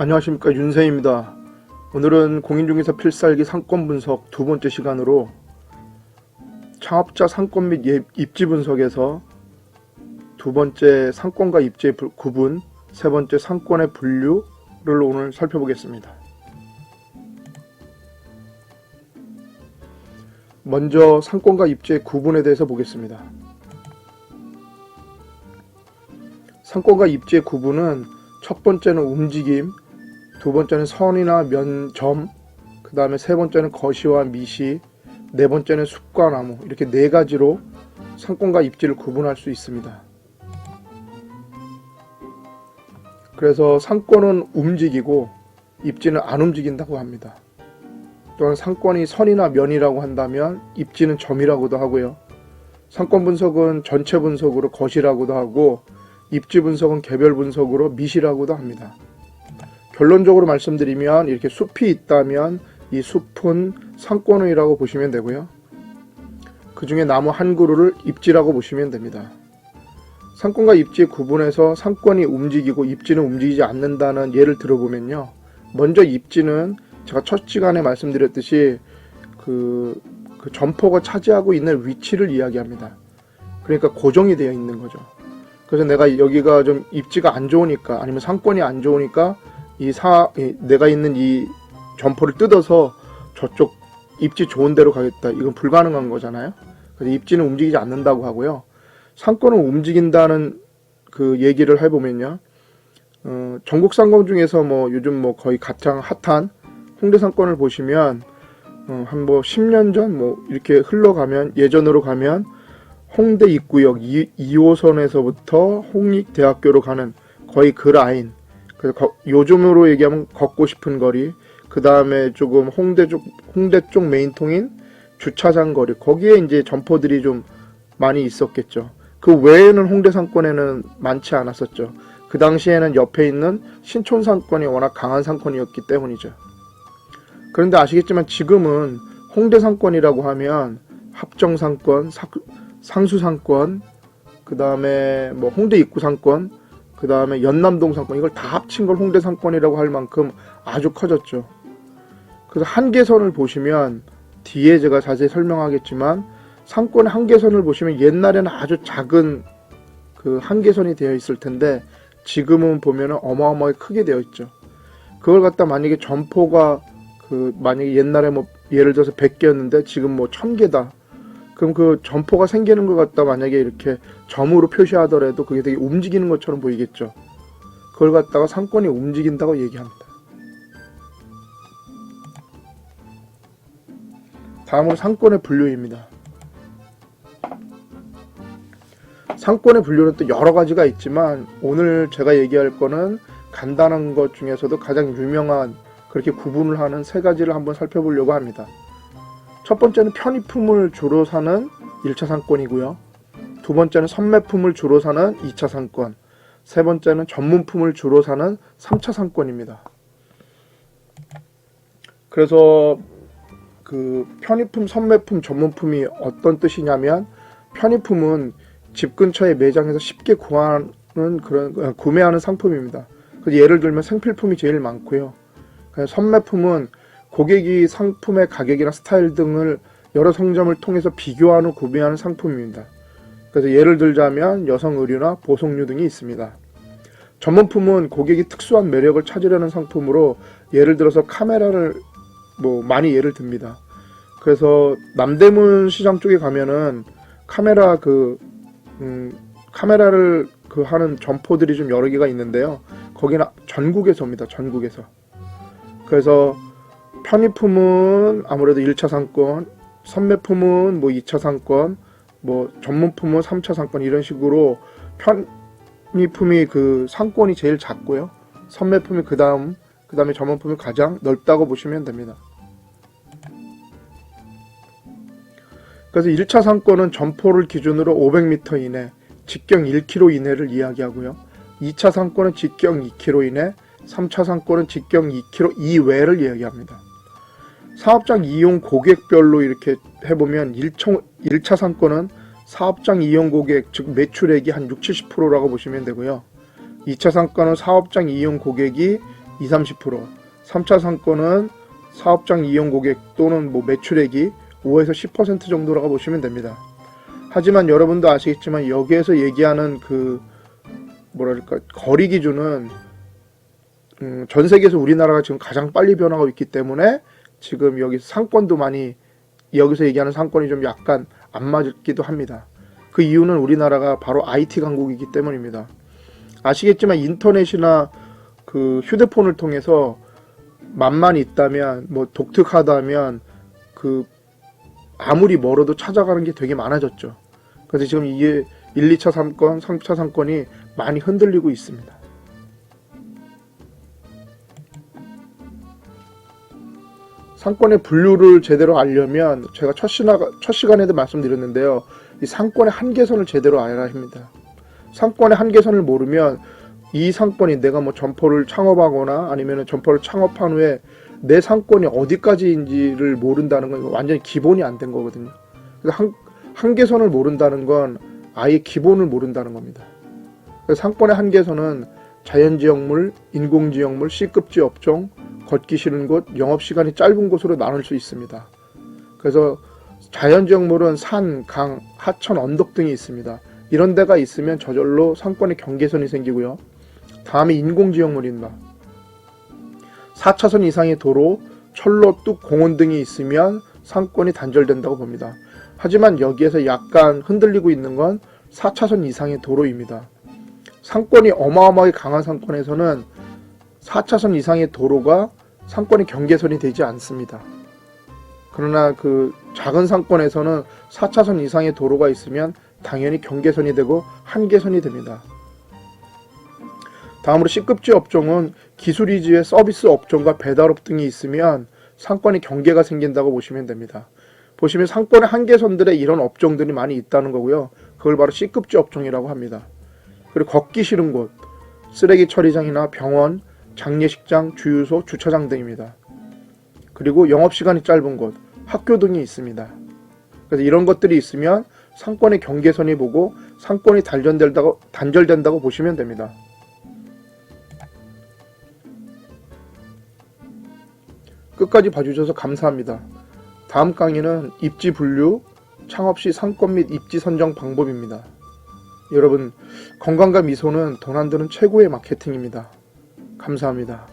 안녕하십니까, 윤세입니다. 오늘은 공인중개사 필살기 상권 분석 두 번째 시간으로 창업자 상권 및 입지 분석에서 두 번째 상권과 입지의 구분, 세 번째 상권의 분류를 오늘 살펴보겠습니다. 먼저 상권과 입지의 구분에 대해서 보겠습니다. 상권과 입지의 구분은 첫 번째는 움직임, 두 번째는 선이나 점, 그 다음에 세 번째는 거시와 미시, 네 번째는 숲과 나무, 이렇게 네 가지로 상권과 입지를 구분할 수 있습니다. 그래서 상권은 움직이고 입지는 안 움직인다고 합니다. 또한 상권이 선이나 면이라고 한다면 입지는 점이라고도 하고요. 상권 분석은 전체 분석으로 거시라고도 하고 입지 분석은 개별 분석으로 미시라고도 합니다. 결론적으로 말씀드리면 이렇게 숲이 있다면 이 숲은 상권이라고 보시면 되고요. 그 중에 나무 한 그루를 입지라고 보시면 됩니다. 상권과 입지의 구분에서 상권이 움직이고 입지는 움직이지 않는다는 예를 들어보면요. 먼저 입지는 제가 첫 시간에 말씀드렸듯이 그 점포가 차지하고 있는 위치를 이야기합니다. 그러니까 고정이 되어 있는 거죠. 그래서 내가 여기가 좀 입지가 안 좋으니까 아니면 상권이 안 좋으니까 내가 있는 이 점포를 뜯어서 저쪽 입지 좋은 데로 가겠다. 이건 불가능한 거잖아요. 그래서 입지는 움직이지 않는다고 하고요. 상권은 움직인다는 그 얘기를 해보면요. 전국 상권 중에서 요즘 거의 가장 핫한 홍대 상권을 보시면 한 10년 전 이렇게 흘러가면 예전으로 가면 홍대 입구역 2호선에서부터 홍익대학교로 가는 거의 그 라인. 그래서 요즘으로 얘기하면 걷고 싶은 거리. 그 다음에 조금 홍대 쪽 메인통인 주차장 거리. 거기에 이제 점포들이 좀 많이 있었겠죠. 그 외에는 홍대 상권에는 많지 않았었죠. 그 당시에는 옆에 있는 신촌 상권이 워낙 강한 상권이었기 때문이죠. 그런데 아시겠지만 지금은 홍대 상권이라고 하면 합정 상권, 상수 상권, 그 다음에 홍대 입구 상권, 그 다음에 연남동 상권, 이걸 다 합친 걸 홍대 상권이라고 할 만큼 아주 커졌죠. 그래서 한계선을 보시면 뒤에 제가 자세히 설명하겠지만 상권의 한계선을 보시면 옛날에는 아주 작은 그 한계선이 되어 있을 텐데 지금은 보면은 어마어마하게 크게 되어 있죠. 그걸 갖다 만약에 점포가 만약에 옛날에 예를 들어서 100개였는데 지금 1000개다. 그럼 그 점포가 생기는 것 같다 만약에 이렇게 점으로 표시하더라도 그게 되게 움직이는 것처럼 보이겠죠. 그걸 갖다가 상권이 움직인다고 얘기합니다. 다음으로 상권의 분류입니다. 상권의 분류는 또 여러 가지가 있지만 오늘 제가 얘기할 거는 간단한 것 중에서도 가장 유명한 그렇게 구분을 하는 세 가지를 한번 살펴보려고 합니다. 첫 번째는 편의품을 주로 사는 1차 상권이고요. 두 번째는 선매품을 주로 사는 2차 상권. 세 번째는 전문품을 주로 사는 3차 상권입니다. 그래서 그 편의품, 선매품, 전문품이 어떤 뜻이냐면 편의품은 집 근처의 매장에서 쉽게 구매하는 상품입니다. 그래서 예를 들면 생필품이 제일 많고요. 선매품은 고객이 상품의 가격이나 스타일 등을 여러 상점을 통해서 비교한 후 구매하는 상품입니다. 그래서 예를 들자면 여성 의류나 보석류 등이 있습니다. 전문품은 고객이 특수한 매력을 찾으려는 상품으로 예를 들어서 카메라를 많이 예를 듭니다. 그래서 남대문 시장 쪽에 가면은 카메라를 하는 점포들이 좀 여러 개가 있는데요. 거기는 전국에서입니다. 전국에서. 그래서 편의품은 아무래도 1차 상권, 선매품은 2차 상권, 전문품은 3차 상권, 이런 식으로 편의품이 그 상권이 제일 작고요. 선매품이 그 다음에 전문품이 가장 넓다고 보시면 됩니다. 그래서 1차 상권은 점포를 기준으로 500m 이내, 직경 1km 이내를 이야기하고요. 2차 상권은 직경 2km 이내, 3차 상권은 직경 2km 이외를 이야기합니다. 사업장 이용 고객별로 이렇게 해보면 1차 상권은 사업장 이용 고객, 즉 매출액이 한 60-70%라고 보시면 되고요. 2차 상권은 사업장 이용 고객이 20-30%, 3차 상권은 사업장 이용 고객 또는 매출액이 5에서 10% 정도라고 보시면 됩니다. 하지만 여러분도 아시겠지만 여기에서 얘기하는 거리 기준은 전 세계에서 우리나라가 지금 가장 빨리 변하고 있기 때문에 지금 여기 상권도 많이, 여기서 얘기하는 상권이 좀 약간 안 맞기도 합니다. 그 이유는 우리나라가 바로 IT 강국이기 때문입니다. 아시겠지만 인터넷이나 휴대폰을 통해서 만만 있다면, 독특하다면 아무리 멀어도 찾아가는 게 되게 많아졌죠. 그래서 지금 이게 1, 2차 상권, 3차 상권이 많이 흔들리고 있습니다. 상권의 분류를 제대로 알려면 제가 첫 시간에도 말씀드렸는데요. 이 상권의 한계선을 제대로 알아야 합니다. 상권의 한계선을 모르면 이 상권이 내가 점포를 창업하거나 아니면 점포를 창업한 후에 내 상권이 어디까지인지를 모른다는 건 완전히 기본이 안 된 거거든요. 그래서 한계선을 모른다는 건 아예 기본을 모른다는 겁니다. 그래서 상권의 한계선은 자연지역물, 인공지역물, C급지 업종, 걷기 싫은 곳, 영업시간이 짧은 곳으로 나눌 수 있습니다. 그래서 자연지역물은 산, 강, 하천, 언덕 등이 있습니다. 이런 데가 있으면 저절로 상권의 경계선이 생기고요. 다음에 인공지역물입니다. 4차선 이상의 도로, 철로, 뚝, 공원 등이 있으면 상권이 단절된다고 봅니다. 하지만 여기에서 약간 흔들리고 있는 건 4차선 이상의 도로입니다. 상권이 어마어마하게 강한 상권에서는 4차선 이상의 도로가 상권의 경계선이 되지 않습니다. 그러나 작은 상권에서는 4차선 이상의 도로가 있으면 당연히 경계선이 되고 한계선이 됩니다. 다음으로 C급지 업종은 기술 위주의 서비스 업종과 배달업 등이 있으면 상권의 경계가 생긴다고 보시면 됩니다. 보시면 상권의 한계선들에 이런 업종들이 많이 있다는 거고요. 그걸 바로 C급지 업종이라고 합니다. 그리고 걷기 싫은 곳, 쓰레기 처리장이나 병원, 장례식장, 주유소, 주차장 등입니다. 그리고 영업시간이 짧은 곳, 학교 등이 있습니다. 그래서 이런 것들이 있으면 상권의 경계선이 보고 상권이 단절된다고 보시면 됩니다. 끝까지 봐주셔서 감사합니다. 다음 강의는 입지 분류, 창업 시 상권 및 입지 선정 방법입니다. 여러분, 건강과 미소는 돈 안 드는 최고의 마케팅입니다. 감사합니다.